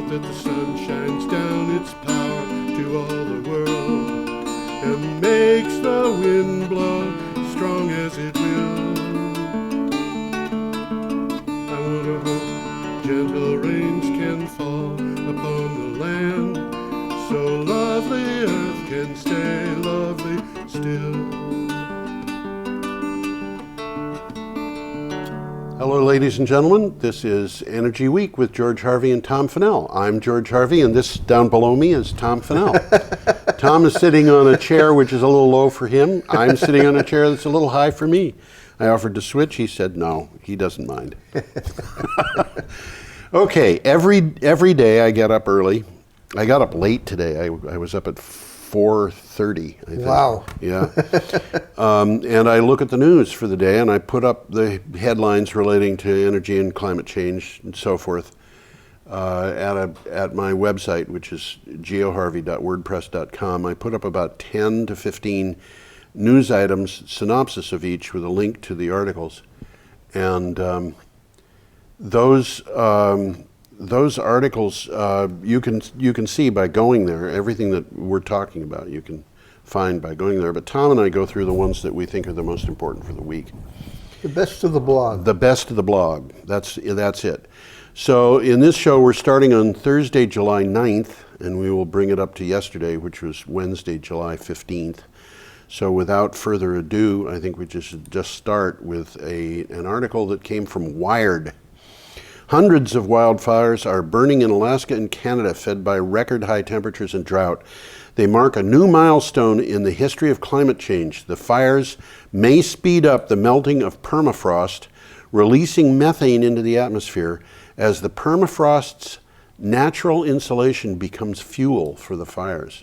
that the sun shines down its power to all the world and makes the wind blow strong as it will. I wonder hope gentle rains can fall upon the land, so lovely earth can stay lovely still. Hello, ladies and gentlemen. This is Energy Week with George Harvey and Tom Fennell. I'm George Harvey, and this down below me is Tom Fennell. Tom is sitting on a chair which is a little low for him. I'm sitting on a chair that's a little high for me. I offered to switch. He said no. He doesn't mind. Okay, every day I get up early. I got up late today. I was up at 4:30, I think. Wow. Yeah. And I look at the news for the day, and I put up the headlines relating to energy and climate change and so forth at my website, which is geoharvey.wordpress.com. I put up about 10 to 15 news items, synopsis of each with a link to the articles. And those articles you can see by going there. Everything that we're talking about you can find by going there. But Tom and I go through the ones that we think are the most important for the week. The best of the blog. The best of the blog. That's it. So in this show, we're starting on Thursday, July 9th, and we will bring it up to yesterday, which was Wednesday, July 15th. So without further ado, I think we just start with an article that came from Wired. Hundreds of wildfires are burning in Alaska and Canada, fed by record high temperatures and drought. They mark a new milestone in the history of climate change. The fires may speed up the melting of permafrost, releasing methane into the atmosphere as the permafrost's natural insulation becomes fuel for the fires.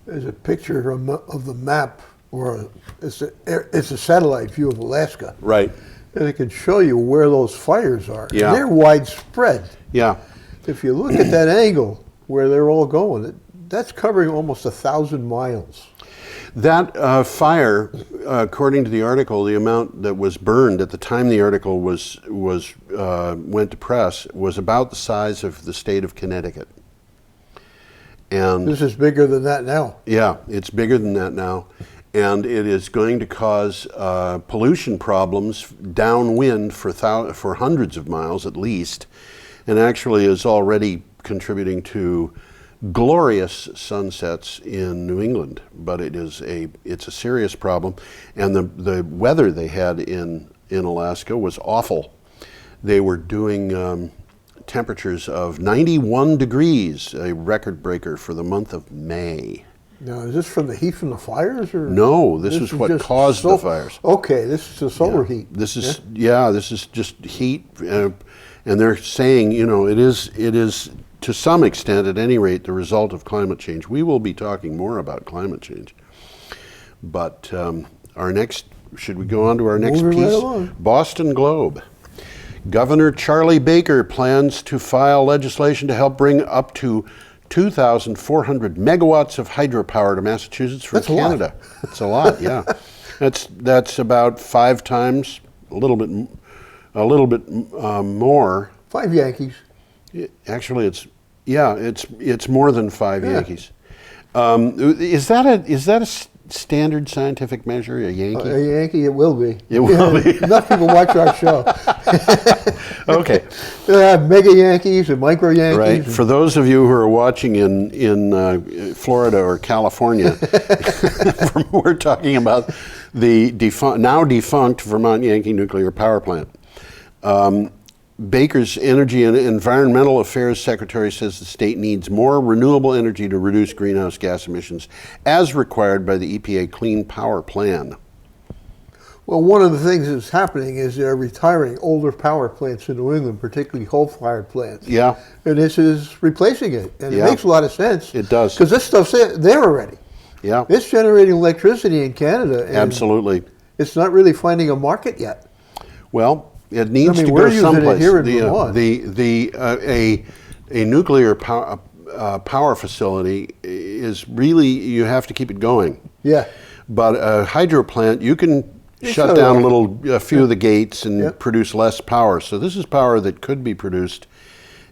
There's a picture of the map, or it's a satellite view of Alaska. Right. And it can show you where those fires are. Yeah. They're widespread. Yeah. If you look at that angle where they're all going, that's covering almost 1,000 miles. That fire, according to the article, the amount that was burned at the time the article went to press was about the size of the state of Connecticut. And this is bigger than that now. Yeah, it's bigger than that now. And it is going to cause pollution problems downwind for hundreds of miles at least, and actually is already contributing to glorious sunsets in New England. But it's a serious problem, and the weather they had in Alaska was awful. They were doing temperatures of 91 degrees, a record breaker for the month of May. Now, is this from the heat from the fires, or no? This is what caused the fires. Okay, this is the solar heat. This is this is just heat, and they're saying it is to some extent, at any rate, the result of climate change. We will be talking more about climate change, but should we go on to our next piece? Right along. Boston Globe. Governor Charlie Baker plans to file legislation to help bring up to 2,400 megawatts of hydropower to Massachusetts from Canada. That's a lot, yeah. That's about 5 times, a little bit more. 5 Yankees. Actually, it's more than 5 Yankees. Is that a standard scientific measure? A Yankee? A Yankee, it will be. It will be. Enough people watch our show. Okay. They'll have mega Yankees and micro Yankees. Right. For those of you who are watching in Florida or California, we're talking about the now defunct Vermont Yankee nuclear power plant. Baker's Energy and Environmental Affairs Secretary says the state needs more renewable energy to reduce greenhouse gas emissions as required by the EPA Clean Power Plan. Well, one of the things that's happening is they're retiring older power plants in New England, particularly coal-fired plants. Yeah. And this is replacing it. And it makes a lot of sense. It does. Because this stuff's there already. Yeah. It's generating electricity in Canada. And absolutely. It's not really finding a market yet. Well, it needs to go someplace. A nuclear power facility is really, you have to keep it going. Yeah. But a hydro plant, you can shut down a few of the gates and produce less power. So this is power that could be produced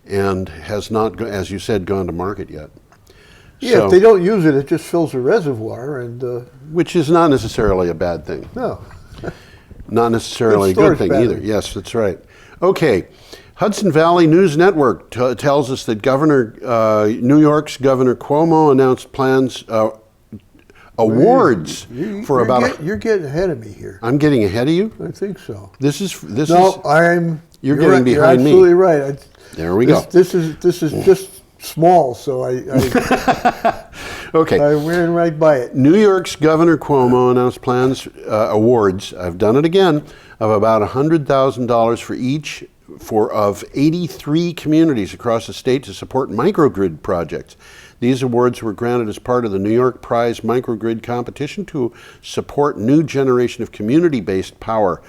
and has not, as you said, gone to market yet. Yeah, So, if they don't use it, it just fills the reservoir, and which is not necessarily a bad thing. no. Not necessarily a Good good storage thing either. battery. Yes, that's right. Okay. Hudson Valley News Network tells us that New York's Governor Cuomo announced plans, awards for You're getting ahead of me here. I'm getting ahead of you? I think so. This is. You're getting right, behind me. You're absolutely right. There we go. This is just small, so I Okay. I ran right by it. New York's Governor Cuomo announced plans, awards, I've done it again, of about $100,000 for each of 83 communities across the state to support microgrid projects. These awards were granted as part of the New York Prize Microgrid competition to support new generation of community-based power.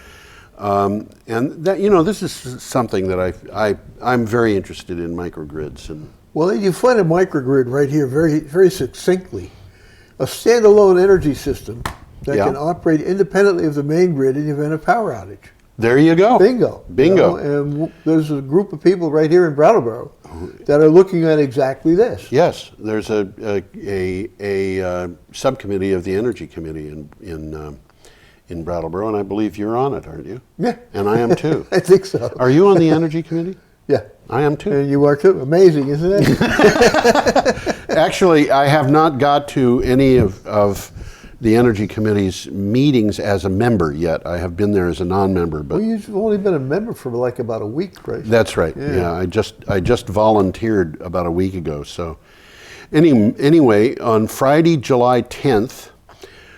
And that, this is something that I'm very interested in, microgrids. And Well, you find a microgrid right here very, very succinctly. A standalone energy system that Yeah. can operate independently of the main grid in the event of power outage. there you go. Bingo. Bingo. And there's a group of people right here in Brattleboro that are looking at exactly this. Yes, there's a subcommittee of the Energy Committee in Brattleboro, and I believe you're on it, aren't you? Yeah. And I am too. I think so. Are you on the Energy Committee? Yeah. I am too. And you are too. Amazing, isn't it? Actually, I have not got to any of the Energy Committee's meetings as a member yet. I have been there as a non-member, but Well, you've only been a member for like about a week, right? that's right. Yeah, I just volunteered about a week ago. So, anyway, on Friday, July 10th,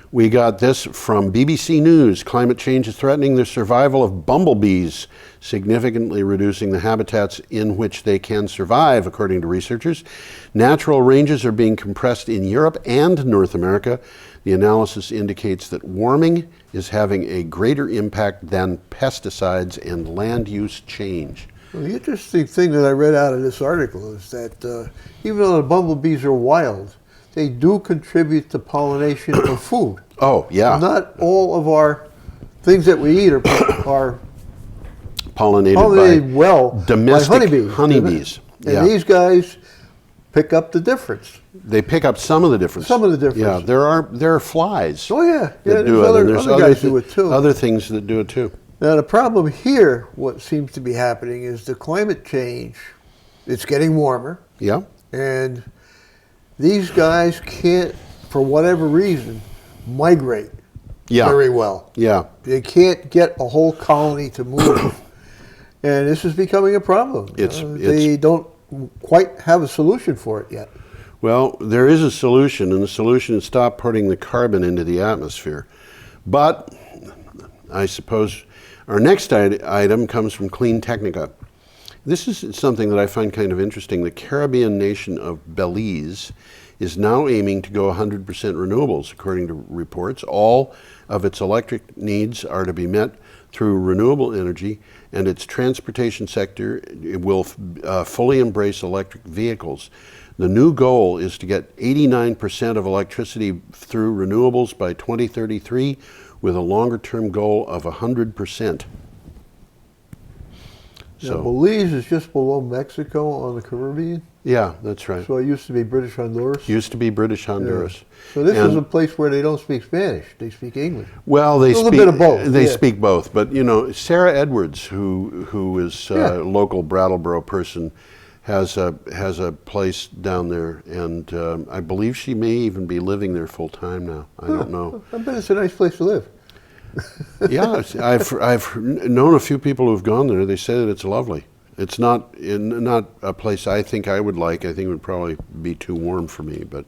we got this from BBC News. Climate change is threatening the survival of bumblebees, significantly reducing the habitats in which they can survive, according to researchers. Natural ranges are being compressed in Europe and North America. The analysis indicates that warming is having a greater impact than pesticides and land use change. Well, the interesting thing that I read out of this article is that even though the bumblebees are wild, they do contribute to pollination of food. Oh, yeah. Not all of our things that we eat are Pollinated well domestic by honeybees. And Yeah. these guys pick up the difference. They pick up some of the difference. Some of the difference. Yeah, there are flies. Oh yeah, that do there's it, and there's other guys do it too. Other things that do it too. Now the problem here, what seems to be happening is the climate change. It's getting warmer, Yeah. and these guys can't, for whatever reason, migrate Yeah. very well. Yeah. They can't get a whole colony to move, and this is becoming a problem. They don't quite have a solution for it yet. Well, there is a solution, and the solution is stop putting the carbon into the atmosphere. But I suppose our next item comes from Clean Technica. This is something that I find kind of interesting. The Caribbean nation of Belize is now aiming to go 100% renewables, according to reports. All of its electric needs are to be met through renewable energy, and its transportation sector will fully embrace electric vehicles. The new goal is to get 89% of electricity through renewables by 2033, with a longer-term goal of 100%. Now, Belize is just below Mexico on the Caribbean, Yeah, that's right. so it used to be British Honduras. Used to be British Honduras. Yeah. So this And- is a place where they don't speak Spanish; they speak English. Well, they A little speak bit of both, They yeah. speak both, but Sarah Edwards, who is Yeah. a local Brattleboro person, has a place down there, and I believe she may even be living there full time now. I don't know. I bet it's a nice place to live. Yeah, I've known a few people who've gone there. They say that it's lovely. It's not a place I think I would like. I think it would probably be too warm for me, but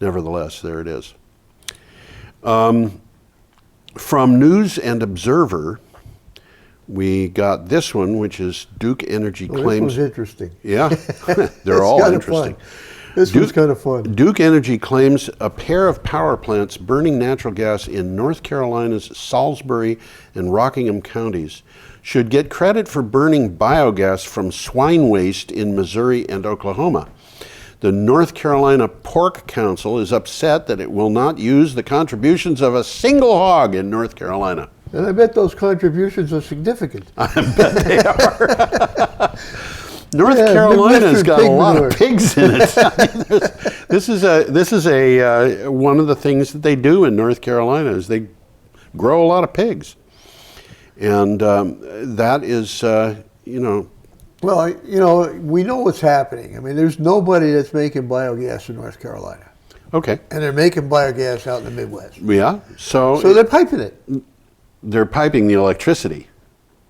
nevertheless, there it is. From News and Observer, we got this one, which is Duke Energy Well, claims. this was interesting. Yeah, they're It's all kinda interesting. fun. This was kind of fun. Duke Energy claims a pair of power plants burning natural gas in North Carolina's Salisbury and Rockingham counties should get credit for burning biogas from swine waste in Missouri and Oklahoma. The North Carolina Pork Council is upset that it will not use the contributions of a single hog in North Carolina. And I bet those contributions are significant. I bet they are. North Yeah, Carolina's Midwestern got a pig lot manure. of pigs in it. I mean, this is a one of the things that they do in North Carolina is they grow a lot of pigs, and that is Well, we know what's happening. I mean, there's nobody that's making biogas in North Carolina. okay. And they're making biogas out in the Midwest. Yeah. So So they're piping it. they're piping the electricity.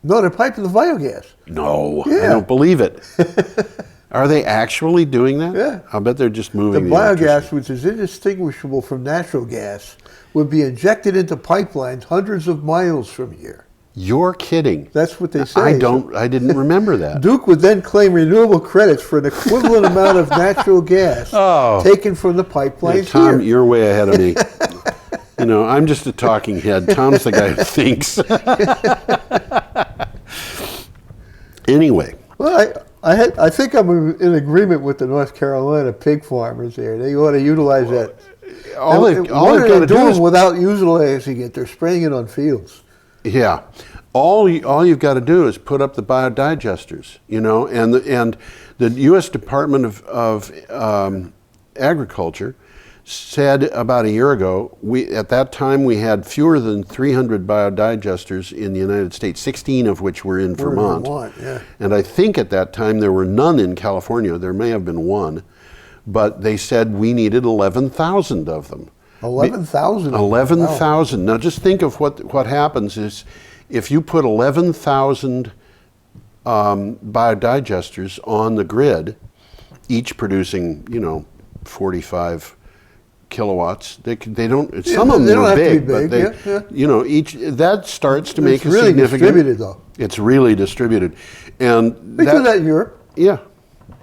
No, they're piping the biogas. No, I Yeah. don't believe it. Are they actually doing that? Yeah. I'll bet they're just The moving the biogas, electricity. which is indistinguishable from natural gas, would be injected into pipelines hundreds of miles from here. You're kidding. That's what they say. I didn't remember that. Duke would then claim renewable credits for an equivalent amount of natural gas taken from the pipelines Tom, here. you're way ahead of me. I'm just a talking head. Tom's the guy who thinks. Anyway. Well, I think I'm in agreement with the North Carolina pig farmers there. They ought to utilize that. All What they've are got they to do doing is, without utilizing it? They're spraying it on fields. yeah, all you've got to do is put up the biodigesters, and the U.S. Department of Agriculture said about a year ago, at that time we had fewer than 300 biodigesters in the United States, 16 of which were in Vermont. Yeah. And I think at that time there were none in California. There may have been one, but they said we needed 11,000 of them. 11,000. 11,000. Now just think of what happens is if you put 11,000 biodigesters on the grid, each producing 45 kilowatts. Some of them they don't are have to be big, but big, yeah. each that starts to make It's a really significant. distributed, though. It's really distributed, and They do that in Europe. yeah.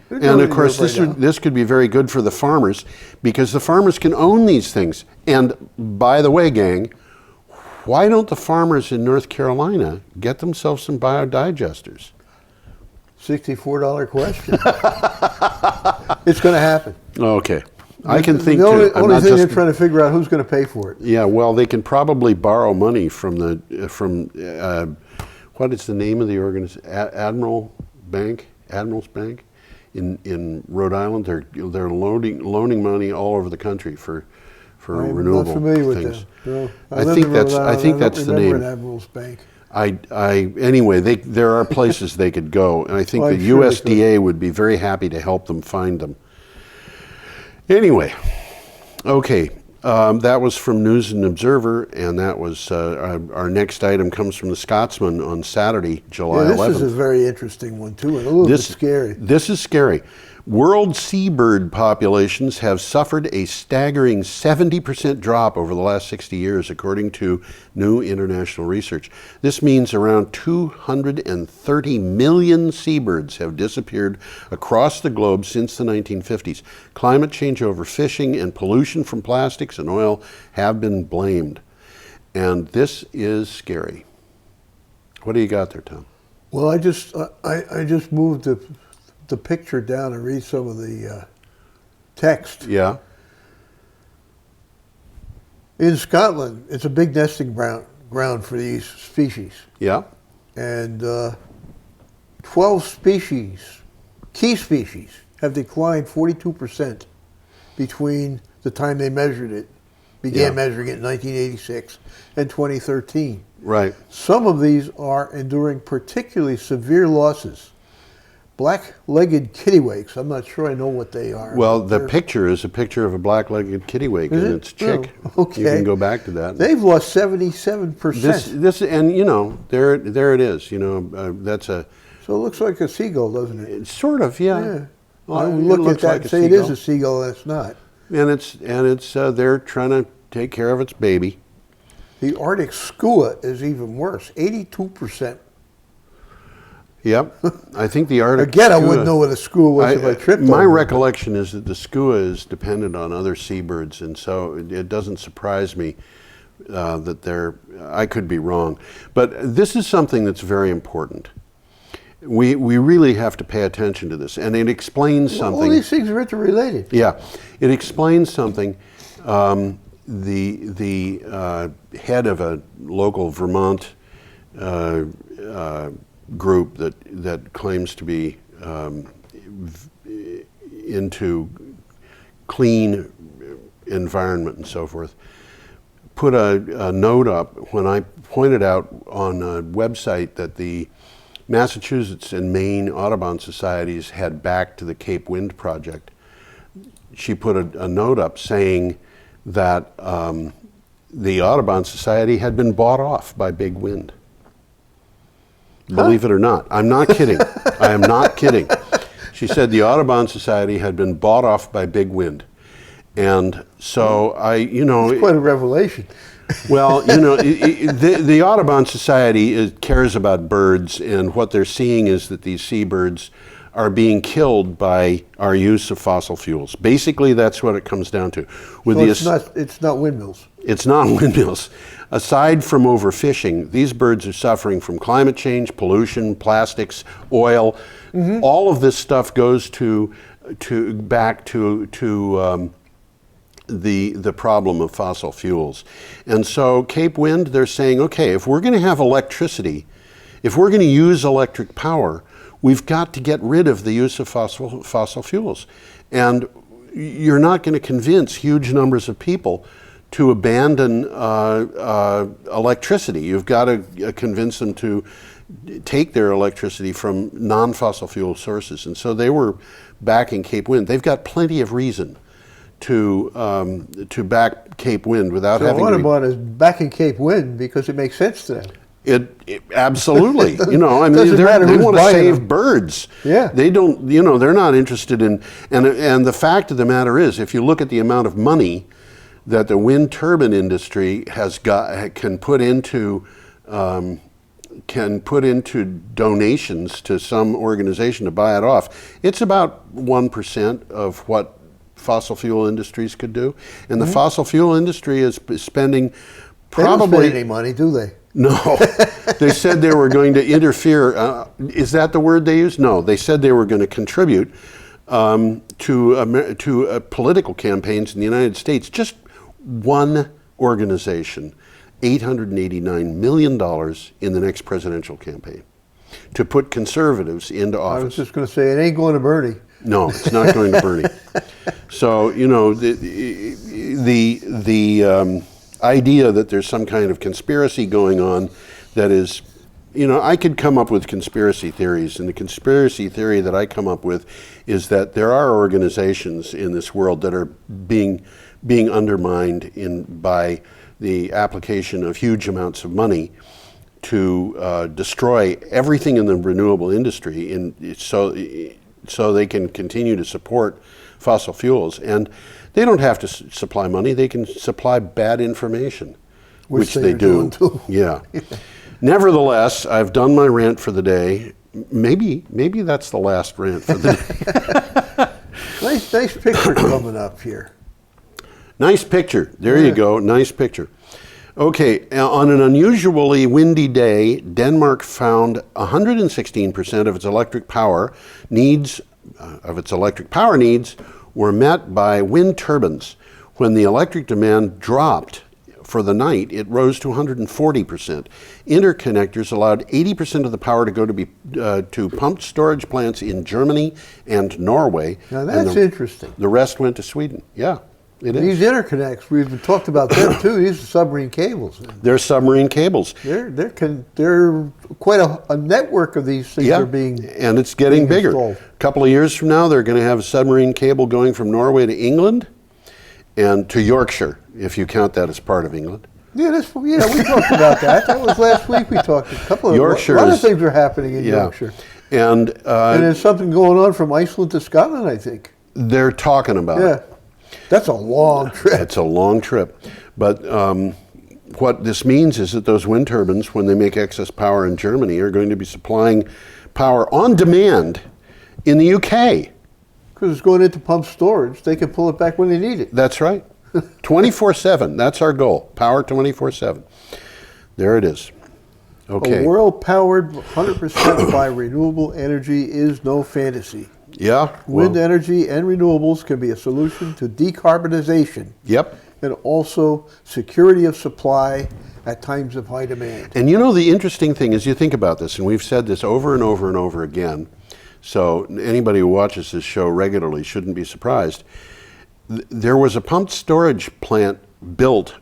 They're doing And it of in course, Europe right now. this could be very good for the farmers because the farmers can own these things. And by the way, gang, why don't the farmers in North Carolina get themselves some biodigesters? $64 question. It's going to happen. Okay, I can think the only, too. I'm only not thing just. they're trying to figure out who's going to pay for it. Yeah, well, they can probably borrow money from what is the name of the organization? Admirals Bank in Rhode Island. They're loaning mony all over the country for I'm renewable not familiar with things. them. No, I think that's the name. An Admirals Bank. Anyway, there are places they could go, and I think Well, the I'm sure they USDA would be very happy to help them find them. Anyway, okay, that was from News and Observer, and that was our next item comes from the Scotsman on Saturday, July 11th. This is a very interesting one too, and a little bit scary. This is scary. World seabird populations have suffered a staggering 70% drop over the last 60 years, according to new international research. This means around 230 million seabirds have disappeared across the globe since the 1950s. Climate change, overfishing, and pollution from plastics and oil have been blamed. And this is scary. What do you got there, Tom? Well, I just moved the picture down and read some of the text. Yeah. In Scotland, it's a big nesting ground for these species. Yeah. And 12 species, key species, have declined 42% between the time they began measuring it in 1986 and 2013. Right. Some of these are enduring particularly severe losses. Black-legged kittiwakes. I'm not sure I know what they are. Well, the picture is a picture of a black-legged kittiwake, and it's chick. Oh, okay. You can go back to that. They've lost 77%. This, and there it is. That's a. So it looks like a seagull, doesn't it? It's sort of, yeah. Yeah. Well, I it would look at looks that like and a say it is seagull. a seagull, and it's not. And it's they're trying to take care of its baby. The Arctic skua is even worse, 82%. Yep, I think the Arctic. Again, I wouldn't know what a skua was if I tripped My over it. recollection is that the skua is dependent on other seabirds, and so it doesn't surprise me that they're. I could be wrong, but this is something that's very important. We really have to pay attention to this, and it explains something. All these things are interrelated. Yeah, it explains something. The head of a local Vermont group that claims to be into clean environment and so forth, put a note up when I pointed out on a website that the Massachusetts and Maine Audubon societies had backed the Cape Wind project. She put a note up saying that the Audubon Society had been bought off by Big Wind. Believe it or not. I'm not kidding. I am not kidding. She said the Audubon Society had been bought off by Big Wind. And so It's quite a revelation. Well, the Audubon Society cares about birds, and what they're seeing is that these seabirds are being killed by our use of fossil fuels. Basically, that's what it comes down to. It's not windmills. It's not windmills. Aside from overfishing, these birds are suffering from climate change, pollution, plastics, oil. Mm-hmm. All of this stuff goes back to the problem of fossil fuels. And so Cape Wind, they're saying, okay, if we're going to have electricity, if we're going to use electric power, we've got to get rid of the use of fossil fuels. And you're not going to convince huge numbers of people to abandon electricity. You've got to convince them to take their electricity from non-fossil fuel sources. And so they were backing Cape Wind. They've got plenty of reason to back Cape Wind without having to... Audubon is backing Cape Wind because it makes sense to them. It absolutely, they want to save birds. Yeah, they don't, they're not interested in, and the fact of the matter is, if you look at the amount of money that the wind turbine industry can put into donations to some organization to buy it off, it's about 1% of what fossil fuel industries could do, and the fossil fuel industry is spending probably... They don't spend any money, do they? No, they said they were going to interfere. Is that the word they used? No, they said they were going to contribute to political campaigns in the United States. Just one organization, $889 million in the next presidential campaign to put conservatives into office. I was just going to say, it ain't going to Bernie. No, it's not going to Bernie. So, the idea that there's some kind of conspiracy going on that is, I could come up with conspiracy theories, and the conspiracy theory that I come up with is that there are organizations in this world that are being undermined by the application of huge amounts of money to destroy everything in the renewable industry, so they can continue to support fossil fuels. And they don't have to supply money, they can supply bad information, which they do. Yeah. Nevertheless, I've done my rant for the day. Maybe that's the last rant for the day. Nice picture coming up here. Nice picture. There you go. Nice picture. Okay, on an unusually windy day, Denmark found 116% of its electric power needs were met by wind turbines. When the electric demand dropped for the night, it rose to 140%. Interconnectors allowed 80% of the power to go to pumped storage plants in Germany and Norway. Now that's interesting. The rest went to Sweden. Yeah, it is. These interconnects, we've talked about them too. These are submarine cables. They're submarine cables. They're quite a network of these things are being and it's getting bigger. Installed. A couple of years from now, they're going to have a submarine cable going from Norway to England and to Yorkshire, if you count that as part of England. Yeah, we talked about that. That was last week. We talked a lot of things are happening in Yorkshire. And there's something going on from Iceland to Scotland, I think. They're talking about it. That's a long trip. It's a long trip. But what this means is that those wind turbines, when they make excess power in Germany, are going to be supplying power on demand in the UK. Because it's going into pump storage. They can pull it back when they need it. That's right. 24/7. That's our goal. Power 24/7. There it is. Okay. A world powered 100% by renewable energy is no fantasy. Yeah. Wind energy and renewables can be a solution to decarbonization. Yep. And also security of supply at times of high demand. And the interesting thing is, you think about this, and we've said this over and over and over again, So anybody who watches this show regularly shouldn't be surprised. There was a pumped storage plant built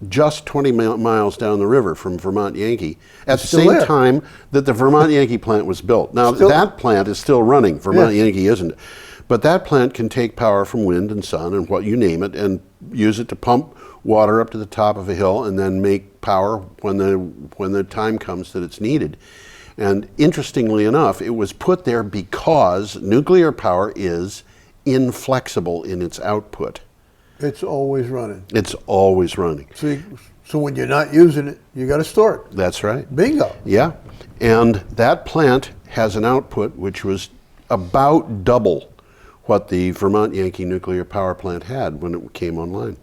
just 20 miles down the river from Vermont Yankee at the same time that the Vermont Yankee plant was built. Now, that plant is still running. Vermont Yankee isn't. But that plant can take power from wind and sun and what you name it and use it to pump water up to the top of a hill and then make power when the time comes that it's needed. And interestingly enough, it was put there because nuclear power is inflexible in its output. It's always running. It's always running. So when you're not using it, you got to store it. That's right. Bingo. Yeah. And that plant has an output which was about double what the Vermont Yankee nuclear power plant had when it came online.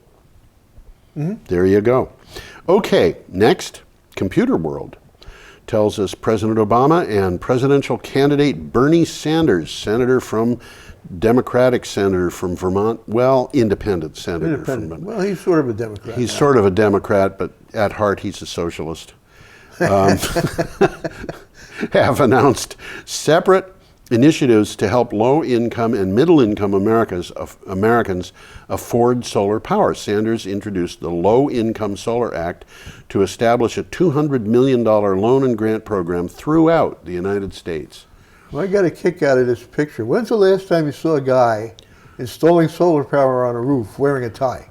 Mm-hmm. There you go. Okay, next, Computer World tells us President Obama and presidential candidate Bernie Sanders, Democratic senator from Vermont, well, independent senator from Vermont. Well, he's sort of a Democrat. He's sort of a Democrat, but at heart he's a socialist. Have announced separate initiatives to help low-income and middle-income Americans afford solar power. Sanders introduced the Low-Income Solar Act to establish a $200 million loan and grant program throughout the United States. Well, I got a kick out of this picture. When's the last time you saw a guy installing solar power on a roof wearing a tie?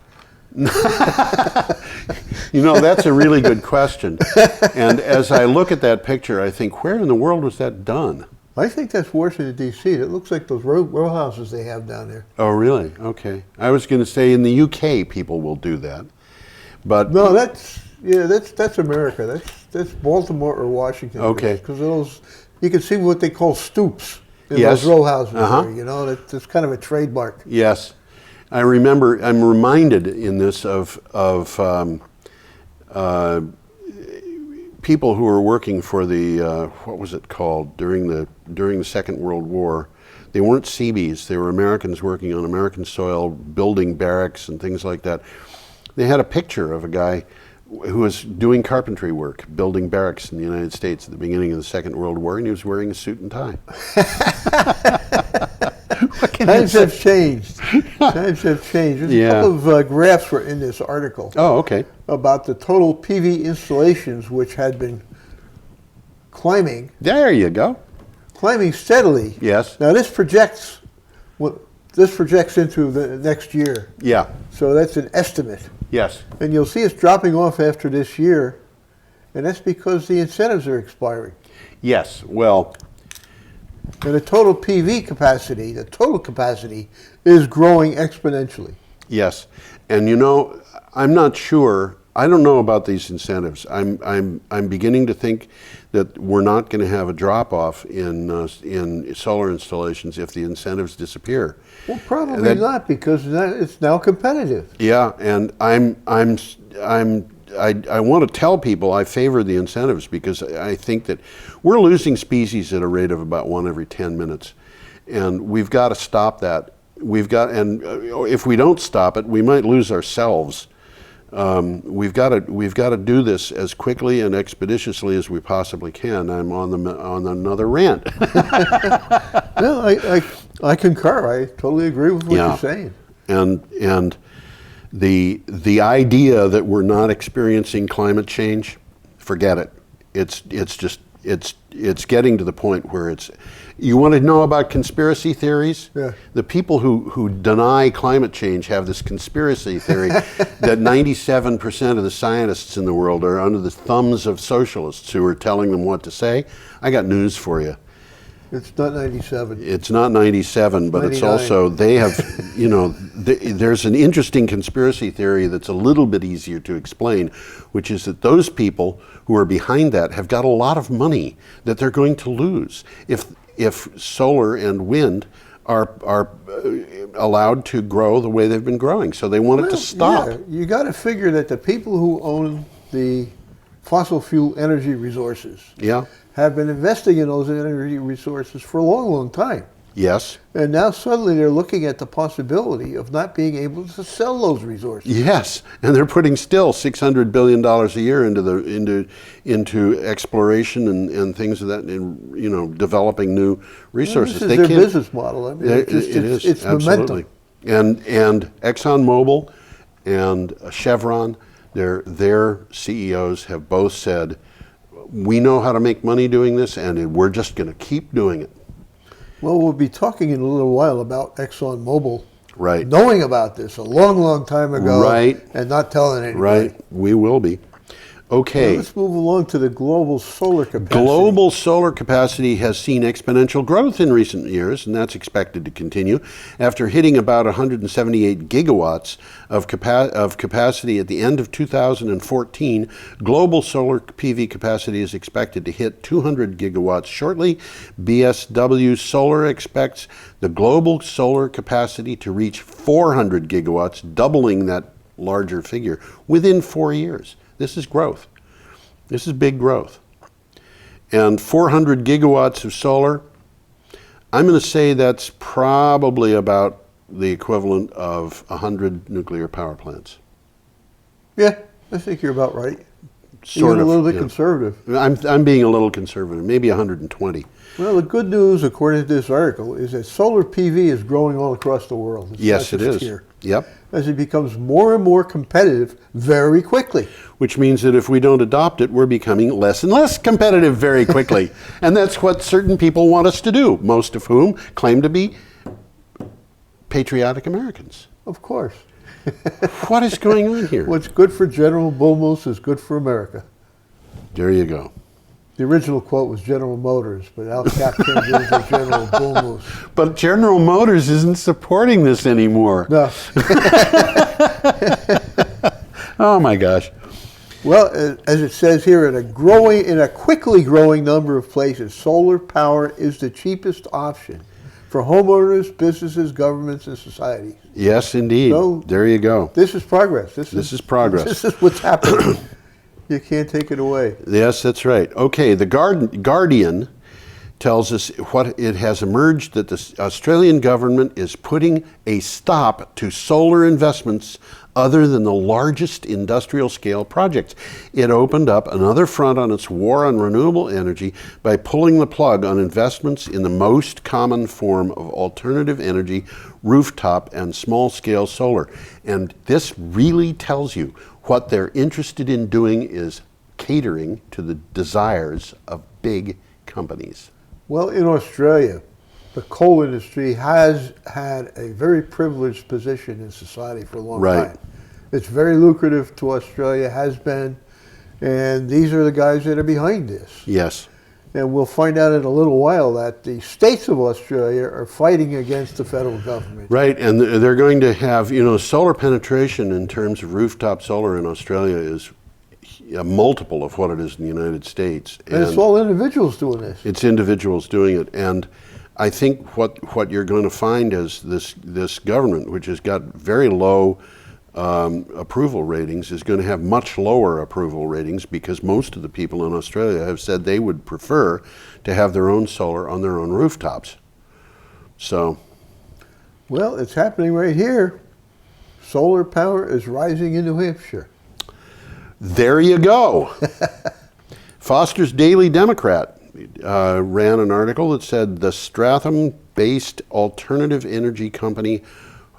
You know, that's a really good question. And as I look at that picture, I think, where in the world was that done? I think that's Washington, D.C. It looks like those row houses they have down there. Oh, really? Okay. I was going to say in the UK people will do that. But no, that's America. That's Baltimore or Washington. Okay. Because those, you can see what they call stoops in those row houses there, you know, that's kind of a trademark. Yes. I'm reminded in this of people who were working for the, what was it called, during the Second World War. They weren't Seabees, they were Americans working on American soil, building barracks and things like that. They had a picture of a guy who was doing carpentry work, building barracks in the United States at the beginning of the Second World War, and he was wearing a suit and tie. Times have changed. Times have changed. There's a couple of graphs were in this article. Oh, okay. About the total PV installations, which had been climbing. There you go. Climbing steadily. Yes. Now this projects into the next year. Yeah. So that's an estimate. Yes. And you'll see it's dropping off after this year, and that's because the incentives are expiring. Yes. Well. And the total PV capacity, is growing exponentially. Yes, and you know, I'm not sure. I don't know about these incentives. I'm beginning to think that we're not going to have a drop off in solar installations if the incentives disappear. Well, probably not, because it's now competitive. Yeah, and I want to tell people I favor the incentives because I think that we're losing species at a rate of about 1 every 10 minutes, and we've got to stop that. And if we don't stop it, we might lose ourselves. We've got to do this as quickly and expeditiously as we possibly can. I'm on another rant. No, I concur. I totally agree with what you're saying. And the idea that we're not experiencing climate change, forget it. It's getting to the point where it's. You want to know about conspiracy theories? Yeah. The people who deny climate change have this conspiracy theory that 97% of the scientists in the world are under the thumbs of socialists who are telling them what to say. I got news for you. It's not 97. It's not 97, but 99. It's also, they have, you know, there's an interesting conspiracy theory that's a little bit easier to explain, which is that those people who are behind that have got a lot of money that they're going to lose if solar and wind are allowed to grow the way they've been growing. So they want it to stop. Yeah, you got to figure that the people who own the fossil fuel energy resources have been investing in those energy resources for a long, long time. Yes. And now suddenly they're looking at the possibility of not being able to sell those resources. Yes, and they're putting still $600 billion a year into exploration and things of that, and developing new resources. Well, this is their business model. I mean, it is it's absolutely. momentum. And ExxonMobile and Chevron, their CEOs have both said, we know how to make money doing this, and we're just going to keep doing it. Well, we'll be talking in a little while about ExxonMobil. Right. Knowing about this a long, long time ago. Right. And not telling anybody. Right. We will be. Okay. Well, let's move along to the global solar capacity. Global solar capacity has seen exponential growth in recent years, and that's expected to continue. After hitting about 178 gigawatts of capacity at the end of 2014, global solar PV capacity is expected to hit 200 gigawatts shortly. BSW Solar expects the global solar capacity to reach 400 gigawatts, doubling that larger figure within 4 years. This is growth. This is big growth. And 400 gigawatts of solar, I'm going to say that's probably about the equivalent of 100 nuclear power plants. Yeah, I think you're about right. Sort of. A little bit conservative. I'm being a little conservative, maybe 120. Well, the good news, according to this article, is that solar PV is growing all across the world. It's Yes, not it just is. Here, Yep. as it becomes more and more competitive very quickly. Which means that if we don't adopt it, we're becoming less and less competitive very quickly. And that's what certain people want us to do, most of whom claim to be patriotic Americans. Of course. What is going on here? What's good for General Bulmos is good for America. There you go. The original quote was General Motors, but Al Cap turned it into General Bulmos. But General Motors isn't supporting this anymore. No. Oh my gosh. Well, as it says here, in a quickly growing number of places, solar power is the cheapest option for homeowners, businesses, governments, and societies. Yes, indeed. So, there you go. This is progress. This is progress. This is what's happening. You can't take it away. Yes, that's right. Okay, the Guardian tells us what it has emerged that the Australian government is putting a stop to solar investments other than the largest industrial scale projects. It opened up another front on its war on renewable energy by pulling the plug on investments in the most common form of alternative energy, rooftop and small scale solar. And this really tells you what they're interested in doing is catering to the desires of big companies. Well, in Australia, the coal industry has had a very privileged position in society for a long time. It's very lucrative to Australia, has been, and these are the guys that are behind this. Yes. And we'll find out in a little while that the states of Australia are fighting against the federal government. Right, and they're going to have, solar penetration in terms of rooftop solar in Australia is a multiple of what it is in the United States. And it's all individuals doing this. It's individuals doing it. And I think what you're going to find is this government, which has got very low approval ratings, is going to have much lower approval ratings because most of the people in Australia have said they would prefer to have their own solar on their own rooftops. So, well, it's happening right here. Solar power is rising in New Hampshire. There you go. Foster's Daily Democrat ran an article that said the Stratham-based alternative energy company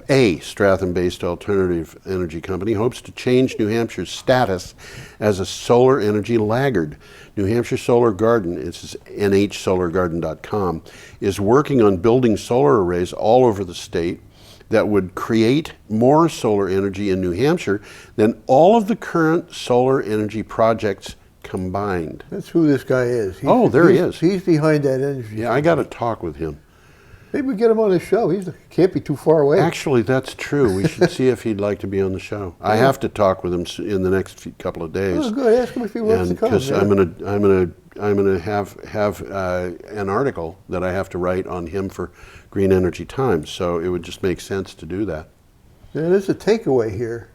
Stratham-based alternative energy company hopes to change New Hampshire's status as a solar energy laggard. New Hampshire Solar Garden, it's nhsolargarden.com, is working on building solar arrays all over the state that would create more solar energy in New Hampshire than all of the current solar energy projects combined. That's who this guy is. There he is. He's behind that energy. Yeah, I got to talk with him. Maybe we get him on the show. He can't be too far away. Actually, that's true. We should see if he'd like to be on the show. I have to talk with him in the next couple of days. Oh, good. Ask him if he wants to come. Because I'm gonna have an article that I have to write on him for Green Energy Times. So it would just make sense to do that. Yeah, there's a takeaway here.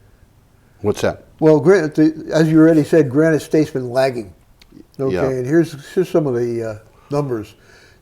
What's that? Well, as you already said, Granite State's been lagging. Okay, Yeah. and here's some of the numbers.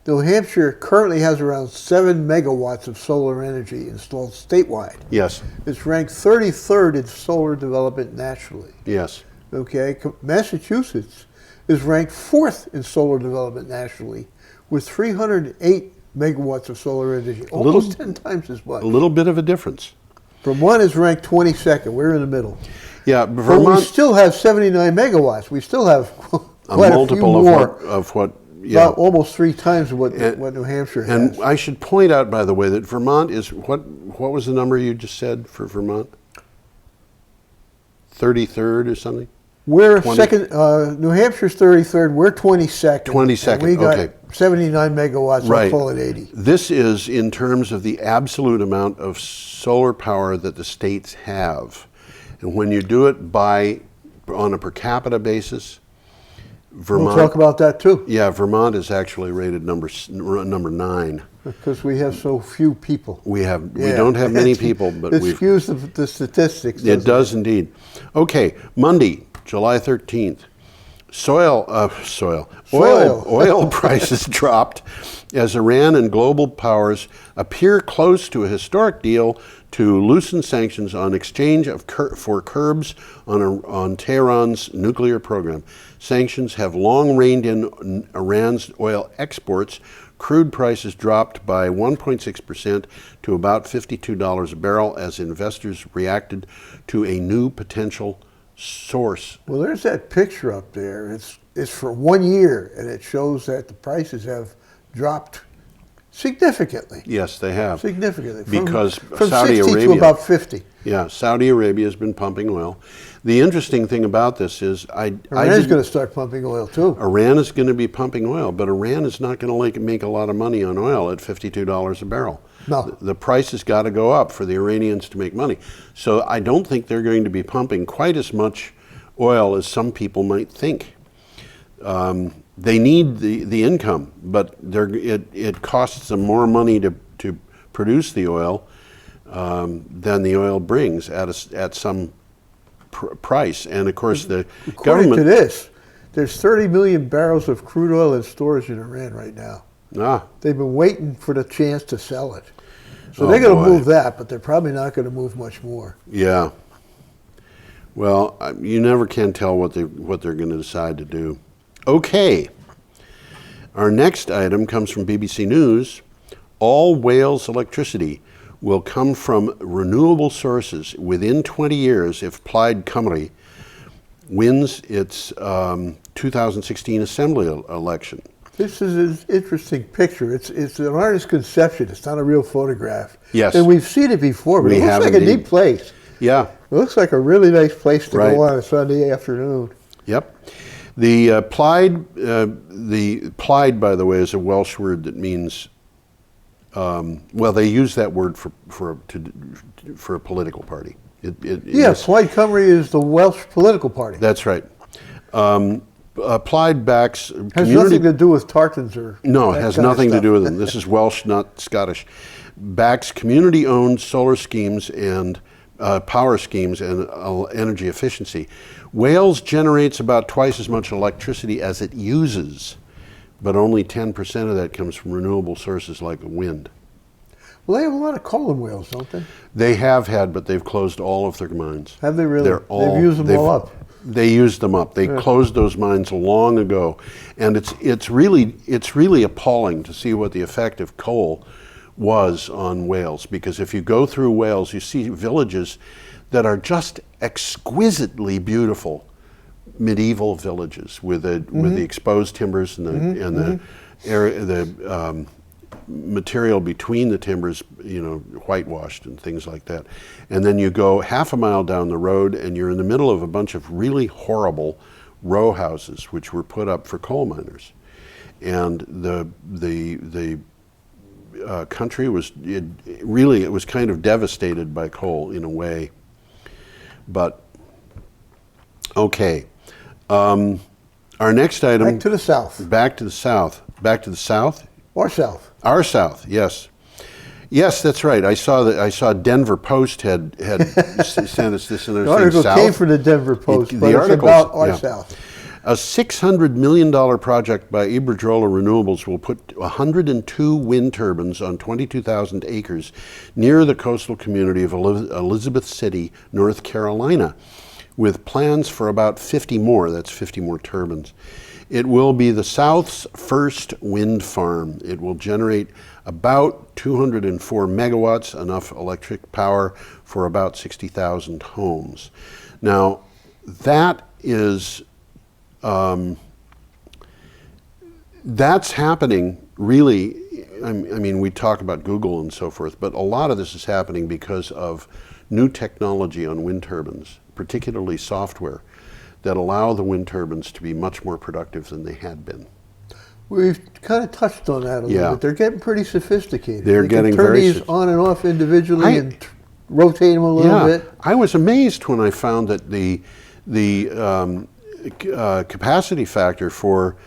New Hampshire currently has around 7 megawatts of solar energy installed statewide. Yes. It's ranked 33rd in solar development nationally. Yes. Okay, Massachusetts is ranked 4th in solar development nationally with 308 megawatts of solar energy, almost 10 times as much. A little bit of a difference. Vermont is ranked 22nd. We're in the middle. Yeah, But we Vermont, still have 79 megawatts. We still have a quite a few multiple more. of what yeah. About almost 3 times what New Hampshire has. And I should point out, by the way, that Vermont is, what was the number you just said for Vermont? 33rd or something? We're 20. second. New Hampshire's 33rd. We're 22nd. 22nd, And we got okay. 79 megawatts. Right. I'll call it 80. This is in terms of the absolute amount of solar power that the states have. And when you do it on a per capita basis, Vermont. We'll talk about that too. Yeah, Vermont is actually rated number 9. Because we have so few people. We don't have many people, but it we skews the statistics. It does indeed. Okay, Monday, July 13th. Oil prices dropped as Iran and global powers appear close to a historic deal to loosen sanctions on exchange for curbs on Tehran's nuclear program. Sanctions have long reined in Iran's oil exports. Crude prices dropped by 1.6% to about $52 a barrel as investors reacted to a new potential source. Well, there's that picture up there. It's for 1 year, and it shows that the prices have dropped significantly. Yes, they have. Significantly. Because from Saudi 60 Arabia to about 50. Yeah, Saudi Arabia has been pumping oil. The interesting thing about this is Iran is going to start pumping oil too. Iran is going to be pumping oil, but Iran is not going to make a lot of money on oil at $52 a barrel. No. The price has got to go up for the Iranians to make money. So I don't think they're going to be pumping quite as much oil as some people might think. They need the income, but it costs them more money to produce the oil than the oil brings at some price. And of course, the According government. to this, there's 30 million barrels of crude oil in storage in Iran right now. They've been waiting for the chance to sell it. So they're going to move that, but they're probably not going to move much more. Yeah. Well, you never can tell what they're going to decide to do. Okay. Our next item comes from BBC News. All Wales electricity will come from renewable sources within 20 years if Plaid Cymru wins its 2016 Assembly election. This is an interesting picture. It's an artist's conception. It's not a real photograph. Yes. And we've seen it before, but it looks like a neat place. Yeah. It looks like a really nice place to go on a Sunday afternoon. Yep. The Plaid, by the way, is a Welsh word that means, well, they use that word for a political party. Plaid Cymru is the Welsh political party. That's right. Plaid backs community. Has nothing to do with tartans or no, it has nothing to do with them. This is Welsh, not Scottish. Backs community-owned solar schemes and power schemes and energy efficiency. Wales generates about twice as much electricity as it uses, but only 10% of that comes from renewable sources like wind. Well, they have a lot of coal in Wales, don't they? They have had, but they've closed all of their mines. Have they really? They've used them all up. They used them up. They closed those mines long ago, and it's really appalling to see what the effect of coal was on Wales. Because if you go through Wales, you see villages that are just exquisitely beautiful medieval villages with the exposed timbers and the material between the timbers, whitewashed and things like that. And then you go half a mile down the road and you're in the middle of a bunch of really horrible row houses which were put up for coal miners. And the country was kind of devastated by coal in a way. But okay, our next item. Back to the south. Back to the south. Back to the south. Or south. Our south, yes. Yes, that's right. I saw Denver Post had sent us this, and the article came from the Denver Post, but it's about our south. A $600 million project by Iberdrola Renewables will put 102 wind turbines on 22,000 acres near the coastal community of Elizabeth City, North Carolina, with plans for about 50 more. That's 50 more turbines. It will be the South's first wind farm. It will generate about 204 megawatts, enough electric power for about 60,000 homes. Now, that is, that's happening really. I mean, we talk about Google and so forth, but a lot of this is happening because of new technology on wind turbines, particularly software, that allow the wind turbines to be much more productive than they had been. We've kind of touched on that a little bit. They're getting pretty sophisticated. They're getting very sophisticated. Turn these on and off individually and rotate them a little bit. I was amazed when I found that the capacity factor for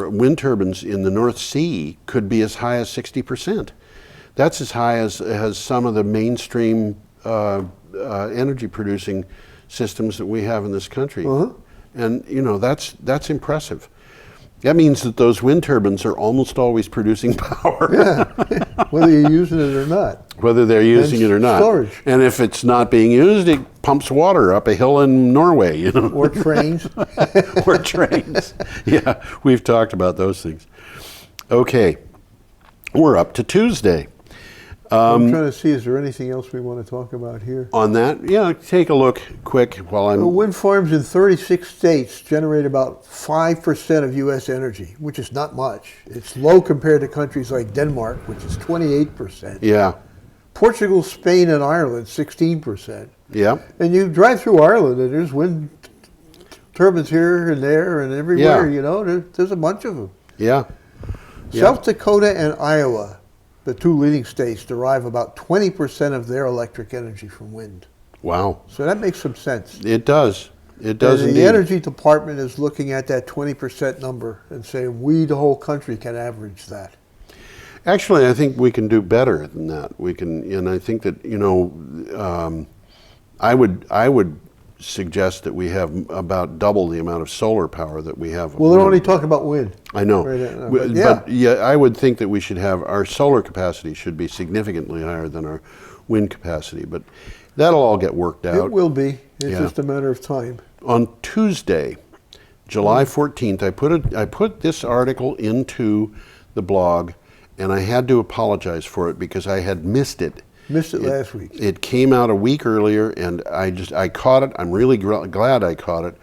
wind turbines in the North Sea could be as high as 60%. That's as high as some of the mainstream energy producing systems that we have in this country. And you know, that's impressive. That means that those wind turbines are almost always producing power. Whether you're using it or not. Whether they're using it or not. Storage. And if it's not being used, it pumps water up a hill in Norway, you know. Or trains. Or trains. Yeah, we've talked about those things. Okay, we're up to Tuesday. I'm trying to see, is there anything else we want to talk about here? On that, yeah, take a look quick while I'm... Wind farms in 36 states generate about 5% of U.S. energy, which is not much. It's low compared to countries like Denmark, which is 28%. Yeah. Portugal, Spain, and Ireland, 16%. Yeah. And you drive through Ireland, and there's wind turbines here and there and everywhere, you know. There's a bunch of them. Yeah. South Dakota and Iowa, the two leading states, derive about 20% of their electric energy from wind. Wow. So that makes some sense. It does. It does and indeed. The Energy Department is looking at that 20% number and saying we, the whole country, can average that. Actually, I think we can do better than that. We can, and I think that, you know, I would suggest that we have about double the amount of solar power that we have. Well, they're only talking about wind. I know, Right, but yeah, I would think that we should have our solar capacity should be significantly higher than our wind capacity, but that'll all get worked out. It will be. It's just a matter of time. On Tuesday, July 14th, I put this article into the blog, and I had to apologize for it because I had missed it. Missed it last week. It came out a week earlier, and I caught it. I'm really glad I caught it,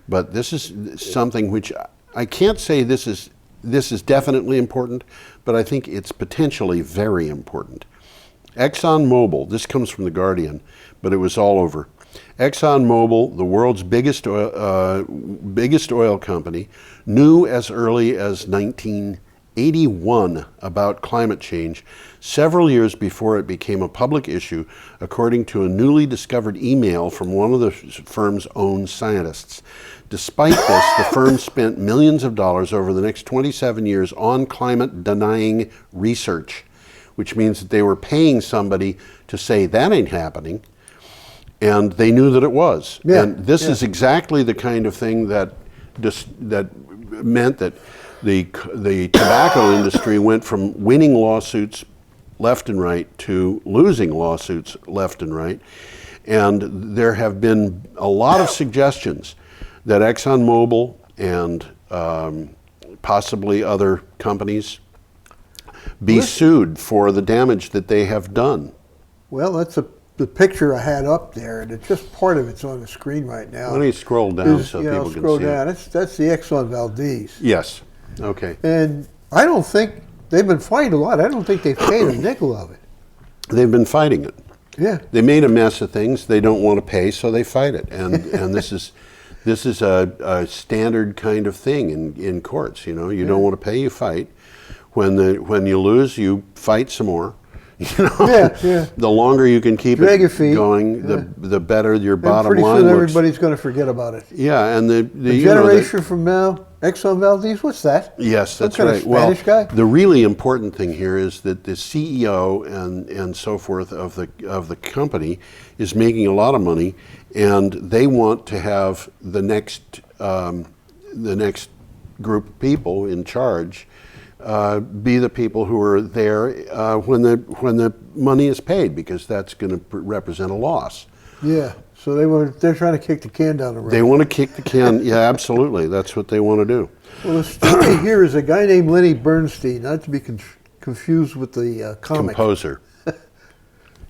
but this is something which I can't say this is definitely important, but I think it's potentially very important. ExxonMobil, this comes from The Guardian, but it was all over. ExxonMobil, the world's biggest oil company, knew as early as 1981 about climate change, several years before it became a public issue, according to a newly discovered email from one of the firm's own scientists. Despite this, the firm spent millions of dollars over the next 27 years on climate-denying research, which means that they were paying somebody to say that ain't happening, and they knew that it was. And this is exactly the kind of thing that meant that the tobacco industry went from winning lawsuits left and right to losing lawsuits left and right. And there have been a lot of suggestions that ExxonMobil and possibly other companies be sued for the damage that they have done. Well, that's the picture I had up there, and it's just part of it's on the screen right now. Let me scroll down so people can see. Scroll down. That's the Exxon Valdez. Yes. Okay. And I don't think they've been fighting a lot. I don't think they've paid a nickel of it. They've been fighting it. Yeah. They made a mess of things. They don't want to pay, so they fight it. And this is a standard kind of thing in courts. You know, you don't want to pay, you fight. When you lose, you fight some more. You know, the longer you can keep Drag your feet. going, the better your bottom pretty line soon looks. everybody's going to forget about it. Yeah, and the generation from now, Exxon Valdez, what's that? Yes, that's Some kind right. of Spanish guy? The really important thing here is that the CEO and so forth of the company is making a lot of money, and they want to have the next the next group of people in charge be the people who are there when the money is paid, because that's going to represent a loss. Yeah. So they're trying to kick the can down the road. They want to kick the can. Yeah, absolutely. That's what they want to do. Well, the story here is a guy named Lenny Bernstein, not to be confused with the comic. Composer.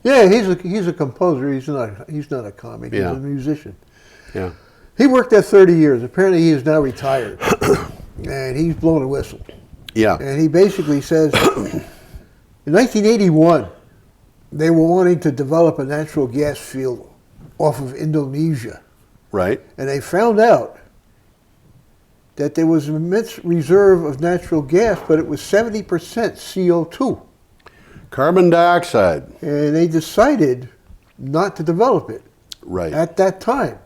Yeah, he's a composer. He's not a comic. Yeah. He's a musician. Yeah. He worked there 30 years. Apparently, he is now retired, and he's blowing a whistle. Yeah. And he basically says, in 1981, they were wanting to develop a natural gas field off of Indonesia, Right. and they found out that there was an immense reserve of natural gas, but it was 70% CO2. Carbon dioxide. And they decided not to develop it Right. at that time.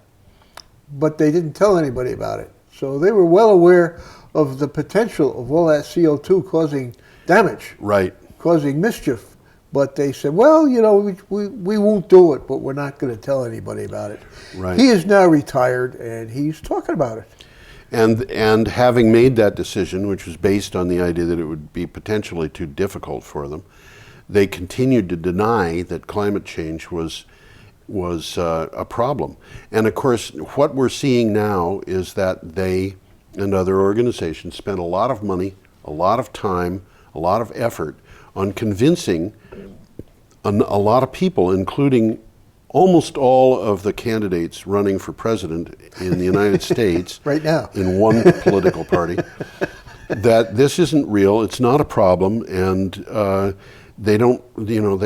But they didn't tell anybody about it. So they were well aware of the potential of all that CO2 causing damage, Right. causing mischief. But they said, well, you know, we won't do it, but we're not going to tell anybody about it. Right. He is now retired, and he's talking about it. And having made that decision, which was based on the idea that it would be potentially too difficult for them, they continued to deny that climate change was a problem. And of course, what we're seeing now is that they and other organizations spent a lot of money, a lot of time, a lot of effort on convincing a lot of people, including almost all of the candidates running for president in the United States Right now. in one political party, that this isn't real, it's not a problem, and they don't, you know,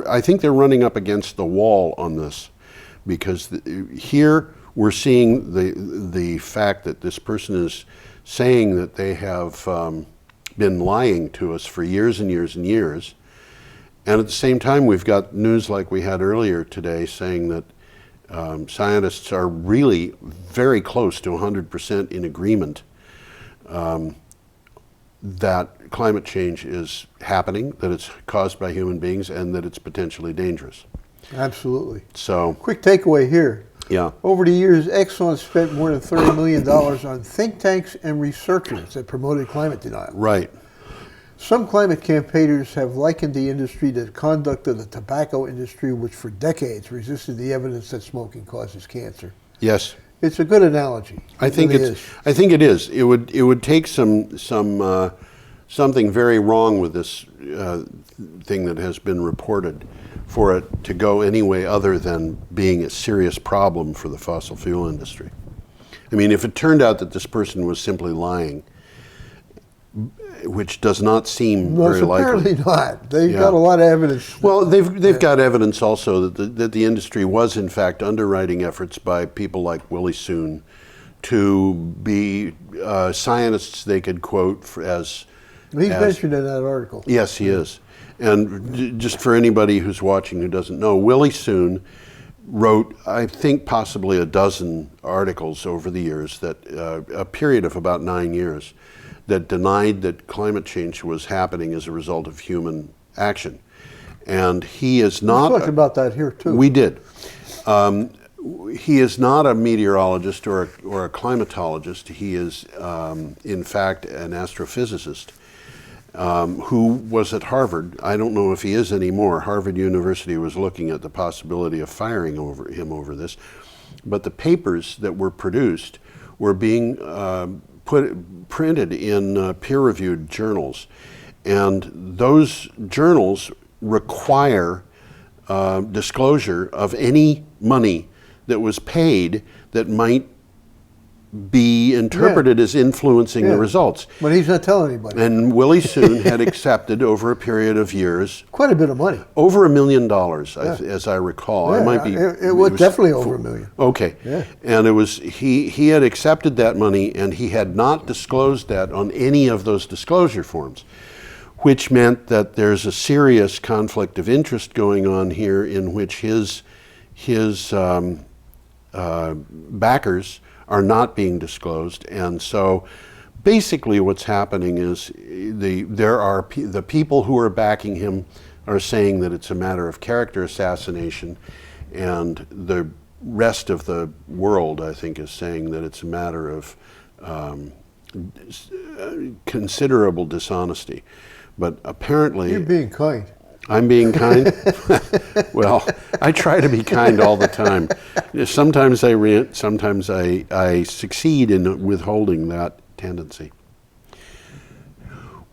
I think they're running up against the wall on this, because here we're seeing the fact that this person is saying that they have been lying to us for years and years and years. And at the same time, we've got news like we had earlier today saying that scientists are really very close to 100% in agreement that climate change is happening, that it's caused by human beings, and that it's potentially dangerous. Absolutely. So, Quick takeaway here. yeah, Over the years, Exxon spent more than $30 million on think tanks and researchers that promoted climate denial. right. Some climate campaigners have likened the industry to the conduct of the tobacco industry, which for decades resisted the evidence that smoking causes cancer. Yes. It's a good analogy. I think really it's. I think it is. It would take something very wrong with this thing that has been reported for it to go any way other than being a serious problem for the fossil fuel industry. I mean, if it turned out that this person was simply lying, which does not seem very likely. Apparently not. They've got a lot of evidence. Well, they've got evidence also that the industry was in fact underwriting efforts by people like Willie Soon to be scientists they could quote as. He's mentioned in that article. Yes, he is. And just for anybody who's watching who doesn't know, Willie Soon wrote, I think, possibly a dozen articles over the years, that a period of about 9 years, that denied that climate change was happening as a result of human action. And he is not. We talked about that here too. We did. He is not a meteorologist or a climatologist. He is, in fact, an astrophysicist who was at Harvard. I don't know if he is anymore. Harvard University was looking at the possibility of firing him over this. But the papers that were produced were being printed in peer-reviewed journals. And those journals require disclosure of any money that was paid that might be interpreted as influencing the results. But he's not telling anybody. And Willie Soon had accepted over a period of years Quite a bit of money. over $1 million, as I recall. Yeah, I might be. it was definitely over $1 million. Okay. Yeah. And it was he had accepted that money, and he had not disclosed that on any of those disclosure forms, which meant that there's a serious conflict of interest going on here, in which his backers are not being disclosed. And so basically what's happening is the people who are backing him are saying that it's a matter of character assassination, and the rest of the world, I think, is saying that it's a matter of considerable dishonesty. But apparently... You're being kind. I'm being kind? Well, I try to be kind all the time. Sometimes I rant, sometimes I succeed in withholding that tendency.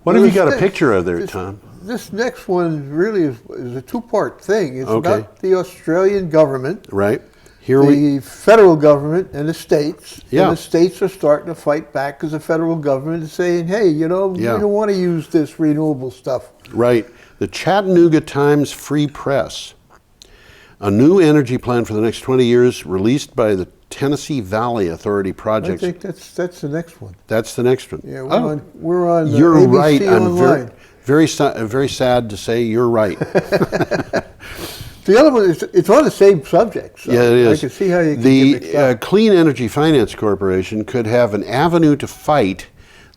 What have you got a picture of there, Tom? This next one really is a two-part thing. It's Okay. about the Australian government, Right. the federal government, and the states. Yeah. And the states are starting to fight back because the federal government is saying, hey, you know, Yeah. we don't want to use this renewable stuff. Right. The Chattanooga Times Free Press. A new energy plan for the next 20 years released by the Tennessee Valley Authority I Projects. think that's the next one. That's the next one. Yeah, Oh, we're on the you're ABC right. I'm Online. very sad to say you're right. The other one, it's on the same subject. So Yeah, it is. I can see how you can get mixed The up. Clean Energy Finance Corporation could have an avenue to fight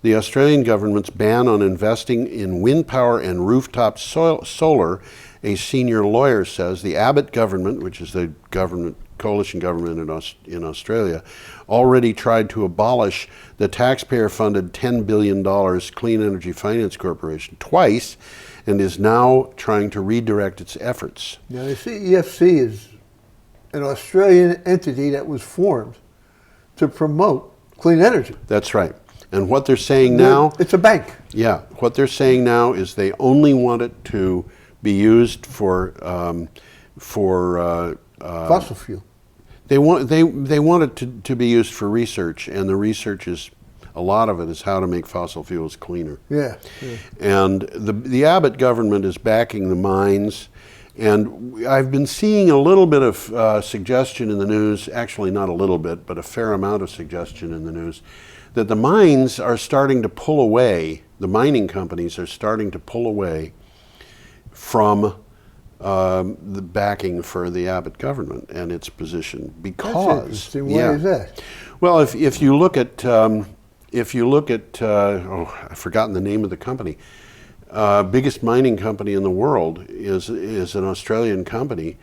the Australian government's ban on investing in wind power and rooftop solar. A senior lawyer says the Abbott government, which is the coalition government in Australia, already tried to abolish the taxpayer-funded $10 billion Clean Energy Finance Corporation twice, and is now trying to redirect its efforts. Now, the CEFC is an Australian entity that was formed to promote clean energy. That's right. And what they're saying now, It's a bank. yeah, what they're saying now is they only want it to be used for Fossil fuel. they want it to be used for research, and the research is, a lot of it is how to make fossil fuels cleaner. Yeah. And the Abbott government is backing the mines, and I've been seeing a little bit of suggestion in the news, actually not a little bit, but a fair amount of suggestion in the news, that the mines are starting to pull away, the mining companies are starting to pull away from the backing for the Abbott government and its position, because That's interesting. Why is that? well, if you look at I've forgotten the name of the company. Biggest mining company in the world is an Australian company.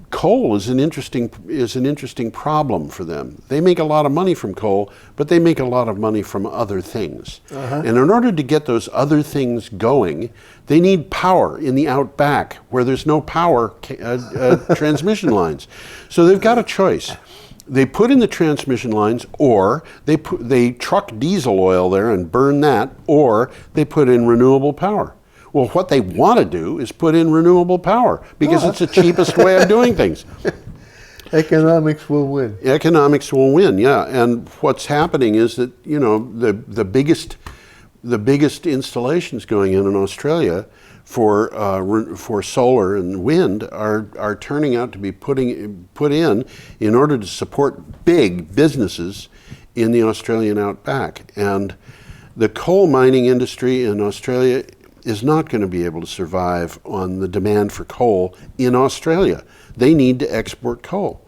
Coal is an interesting problem for them. They make a lot of money from coal, but they make a lot of money from other things. And in order to get those other things going, they need power in the outback where there's no power transmission lines. So they've got a choice. They put in the transmission lines, or they truck diesel oil there and burn that, or they put in renewable power. Well, what they want to do is put in renewable power because it's the cheapest way of doing things. Economics will win. Economics will win, yeah. And what's happening is that, you know, the biggest installations going in Australia for solar and wind are turning out to be put in order to support big businesses in the Australian outback. And the coal mining industry in Australia is not going to be able to survive on the demand for coal in Australia. They need to export coal.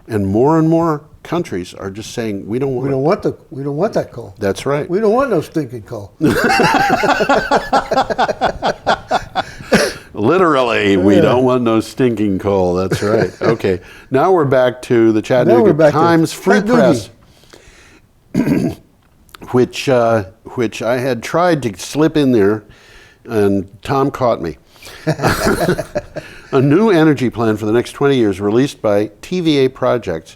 And more countries are just saying, we don't want that coal. That's right. We don't want no stinking coal. Literally, we don't want no stinking coal. That's right. Okay. Now we're back to the Chattanooga Times Free Press, which I had tried to slip in there, and Tom caught me. A new energy plan for the next 20 years released by TVA Projects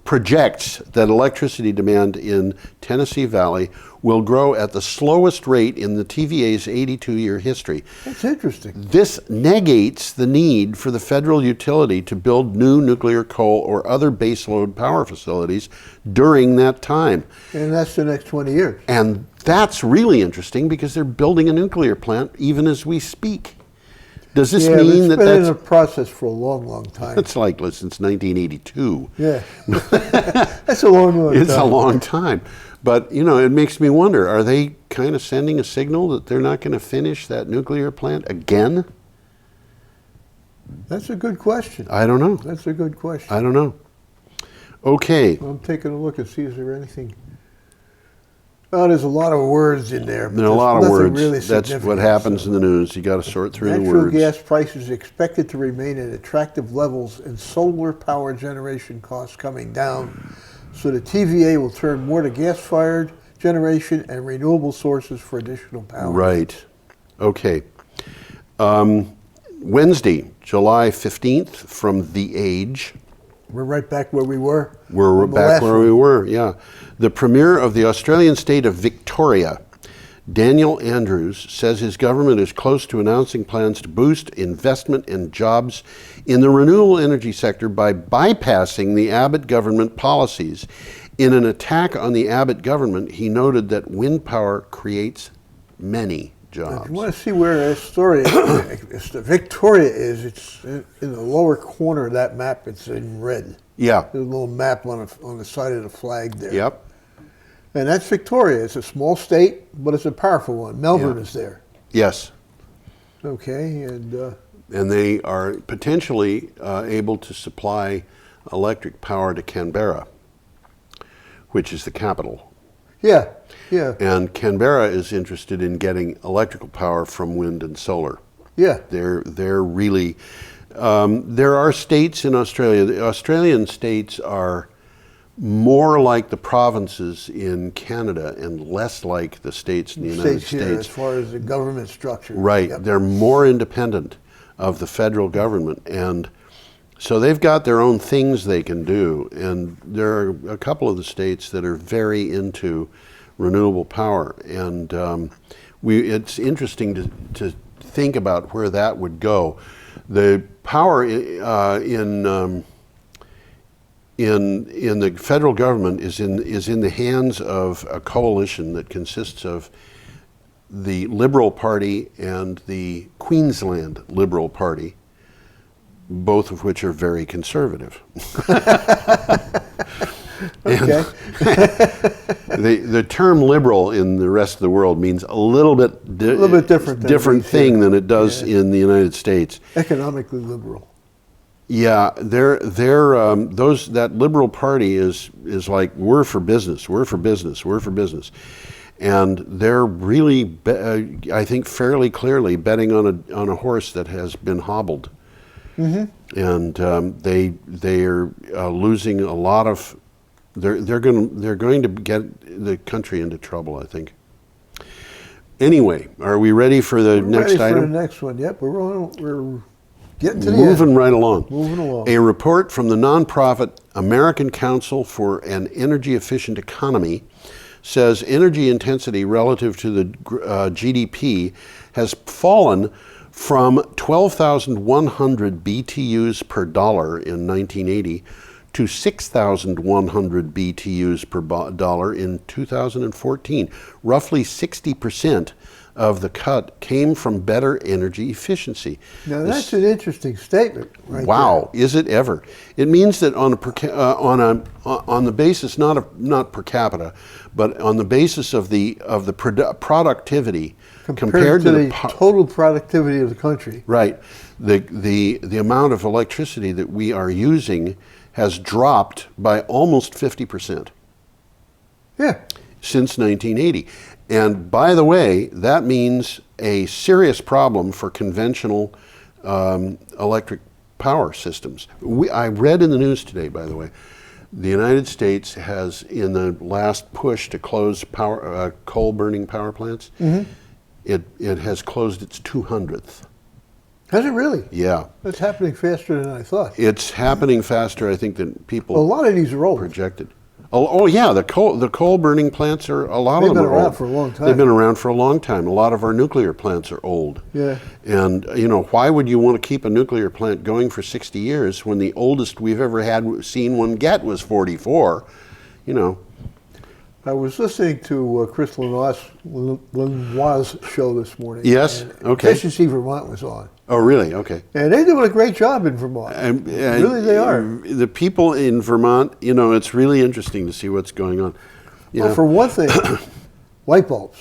projects that electricity demand in Tennessee Valley will grow at the slowest rate in the TVA's 82-year history. That's interesting. This negates the need for the federal utility to build new nuclear, coal, or other baseload power facilities during that time. And that's the next 20 years. And that's really interesting because they're building a nuclear plant even as we speak. Does this mean that it's been in that's a process for a long, long time? It's like, since 1982. Yeah. That's a long, long time. It's a long time. But, you know, it makes me wonder, are they kind of sending a signal that they're not going to finish that nuclear plant again? That's a good question. I don't know. That's a good question. I don't know. Okay. I'm taking a look and see, is there anything Well, there's a lot of words in there. But There are a lot of nothing words. Really That's what happens in the news. You got to sort through the natural words. gas prices expected to remain at attractive levels and solar power generation costs coming down. So the TVA will turn more to gas-fired generation and renewable sources for additional power. Right. Okay. Wednesday, July 15th, from The Age. We're right back where we were. We're on the back last where one. we were, yeah. The Premier of the Australian state of Victoria, Daniel Andrews, says his government is close to announcing plans to boost investment and jobs in the renewable energy sector by bypassing the Abbott government policies. In an attack on the Abbott government, he noted that wind power creates many jobs. If you want to see where Victoria is, it's in the lower corner of that map. It's in red. Yeah. There's a little map on the side of the flag there. Yep. And that's Victoria. It's a small state, but it's a powerful one. Melbourne is there. Yes. Okay, and they are potentially able to supply electric power to Canberra, which is the capital. yeah. And Canberra is interested in getting electrical power from wind and solar. Yeah. They're really, there are states in Australia, the Australian states are more like the provinces in Canada and less like the states in the United States here, as States. far as the government structure. Right, Yep. they're more independent of the federal government, and so they've got their own things they can do, and there are a couple of the states that are very into renewable power, and it's interesting to think about where that would go. The power in the federal government is in the hands of a coalition that consists of the Liberal Party and the Queensland Liberal Party, both of which are very conservative. Okay. The term liberal in the rest of the world means a little bit different thing than it does in the United States. Economically liberal. Yeah, that Liberal Party is like, we're for business, and they're really, I think, fairly clearly betting on a horse that has been hobbled, and they are losing a lot of. They're going to get the country into trouble, I think. Anyway, are we ready for the next item? Ready for the next one. Yep, we're getting to the Moving end. right along. Moving along. A report from the nonprofit American Council for an Energy Efficient Economy says energy intensity relative to the GDP has fallen from 12,100 BTUs per dollar in 1980 to 6,100 BTUs per dollar in 2014. Roughly 60% of the cut came from better energy efficiency. Now that's an interesting statement, right? Wow, is it ever? It means that on the basis not per capita, but on the basis of the productivity compared to the total productivity of the country. Right, the amount of electricity that we are using has dropped by almost 50%. Yeah. Since 1980. And by the way, that means a serious problem for conventional electric power systems. I read in the news today, by the way, the United States has, in the last push to close coal-burning power plants, it has closed its 200th. Has it really? Yeah. That's happening faster than I thought. It's happening faster, I think, than people A lot of these are old. projected. Oh yeah, the coal burning plants are, a lot of them are old. They've been around for a long time. They've been around for a long time. A lot of our nuclear plants are old. Yeah. And why would you want to keep a nuclear plant going for 60 years when the oldest we've ever seen one get was 44? I was listening to Chris Lenoir's show this morning. Yes. And Okay. Efficiency Vermont was on. Oh really? Okay. And they're doing a great job in Vermont. Really, they are. The people in Vermont, it's really interesting to see what's going on. Well, for one thing, light bulbs.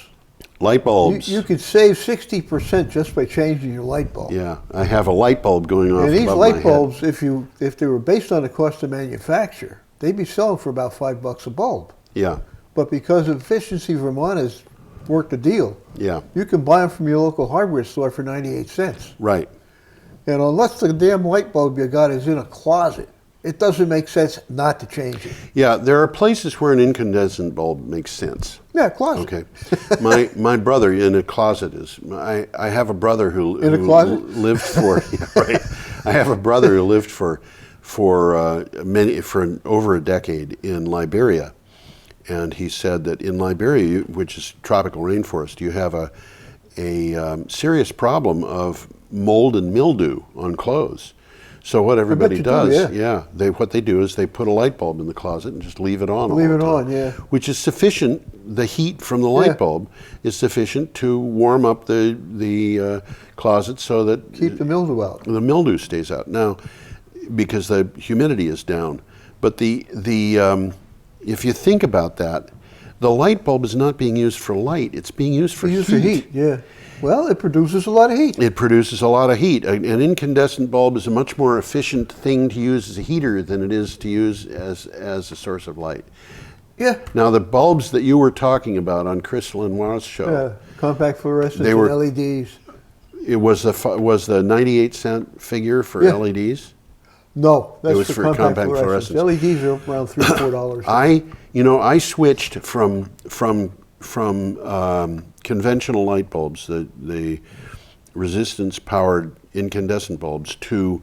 Light bulbs. You could save 60% just by changing your light bulb. Yeah, I have a light bulb going off And these above my light head. bulbs, if they were based on the cost of manufacture, they'd be selling for about $5 a bulb. Yeah. but because of efficiency, Vermont has worked a deal. Yeah. You can buy them from your local hardware store for 98 cents. Right. And unless the damn light bulb you got is in a closet, it doesn't make sense not to change it. Yeah, there are places where an incandescent bulb makes sense. Yeah, closet. Okay. My brother in a closet is, I have a brother who lived for, yeah, right. I have a brother who lived for over a decade in Liberia. And he said that in Liberia, which is tropical rainforest, you have a serious problem of mold and mildew on clothes. So what everybody does, what they do is they put a light bulb in the closet and just leave it on. Leave it on, yeah. Which is sufficient. The heat from the light bulb is sufficient to warm up the closet so that keep the mildew out. The mildew stays out now, because the humidity is down. But if you think about that, the light bulb is not being used for light; it's being used for heat. Yeah. Well, it produces a lot of heat. It produces a lot of heat. An incandescent bulb is a much more efficient thing to use as a heater than it is to use as a source of light. Yeah. Now, the bulbs that you were talking about on Chris Lenoir's show, compact fluorescents and LEDs. It was the 98-cent figure for LEDs. No, that's it was for compact fluorescents. LEDs are around $3 or $4. I switched from conventional light bulbs, the resistance-powered incandescent bulbs, to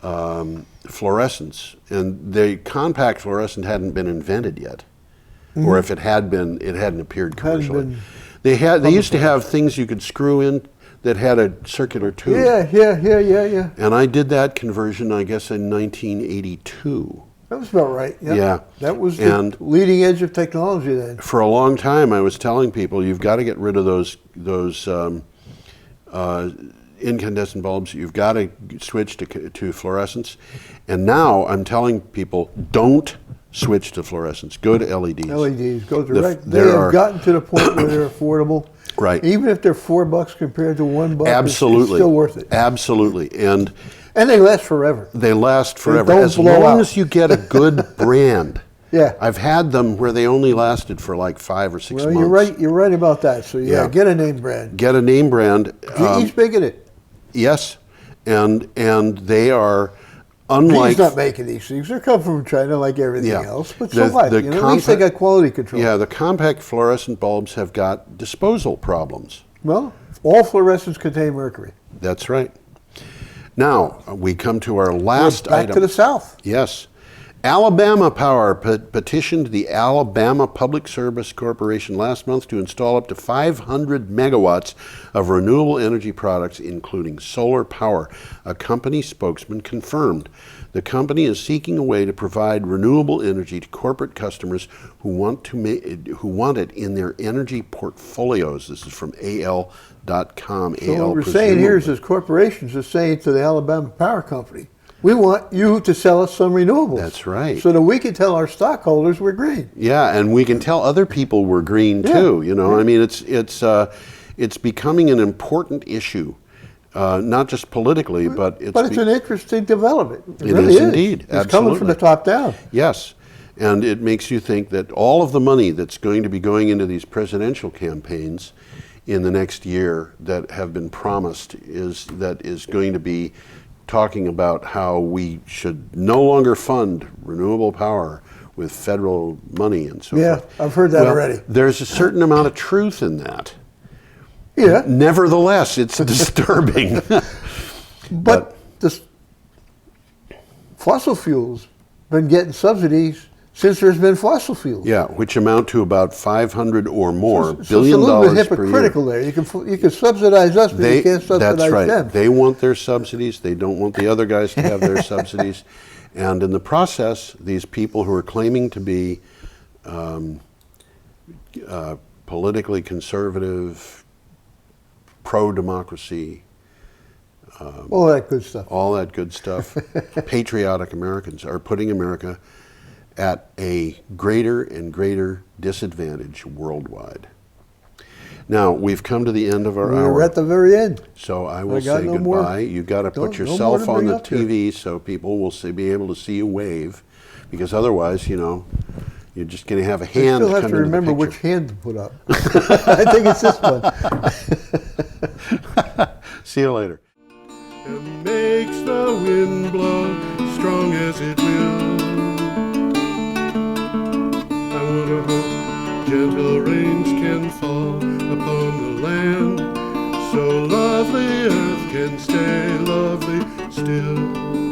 fluorescents, and the compact fluorescent hadn't been invented yet, or if it had been, it hadn't appeared commercially. They used to have things you could screw in that had a circular tube. Yeah. And I did that conversion, I guess, in 1982. That was about right. Yep. Yeah. That was the leading edge of technology then. For a long time, I was telling people, you've got to get rid of those incandescent bulbs. You've got to switch to fluorescents. And now I'm telling people, don't switch to fluorescents. Go to LEDs. LEDs, go direct. They have gotten to the point where they're affordable. Right. Even if they're $4 compared to $1, absolutely, it's still worth it. Absolutely. And they last forever. They last forever. As long as you get a good brand. Yeah. I've had them where they only lasted for like 5 or 6 months. You're right about that. So get a name brand. Get a name brand. GE's big in it. Yes. And they are unlike... GE's not making these things. They're coming from China like everything else. But so what? At least they got quality control. Yeah, the compact fluorescent bulbs have got disposal problems. Well, all fluorescents contain mercury. That's right. Now, we come to our last item. Back to the South. Yes. Alabama Power petitioned the Alabama Public Service Corporation last month to install up to 500 megawatts of renewable energy products, including solar power. A company spokesman confirmed. The company is seeking a way to provide renewable energy to corporate customers who want it in their energy portfolios. This is from AL.com. So what we're saying here is corporations are saying to the Alabama Power Company, we want you to sell us some renewables. That's right. So that we can tell our stockholders we're green. Yeah, and we can tell other people we're green too. You know, I mean, it's becoming an important issue, not just politically, but it's an interesting development. It really is indeed. It's coming from the top down. Yes, and it makes you think that all of the money that's going to be going into these presidential campaigns in the next year that have been promised is going to be talking about how we should no longer fund renewable power with federal money and so forth. Yeah, I've heard that already. There's a certain amount of truth in that. Yeah. Nevertheless, it's disturbing. But the fossil fuels been getting subsidies since there's been fossil fuels. Yeah, which amount to about $500 or more billion it's a little dollars bit hypocritical per year. there. You can subsidize us, but you can't subsidize that's right. them. They want their subsidies. They don't want the other guys to have their subsidies. And in the process, these people who are claiming to be politically conservative, pro-democracy, all that good stuff. Patriotic Americans are putting America at a greater and greater disadvantage worldwide. Now, we've come to the end of our hour. We're at the very end. So I will say goodbye. You've got to put yourself on the TV so people will be able to see you wave, because otherwise, you You're just going to have a You hand still have come to into the remember picture. which hand to put up. I think it's this one. See you later. And makes the wind blow strong as it will. I wonder how gentle rains can fall upon the land, so lovely earth can stay lovely still.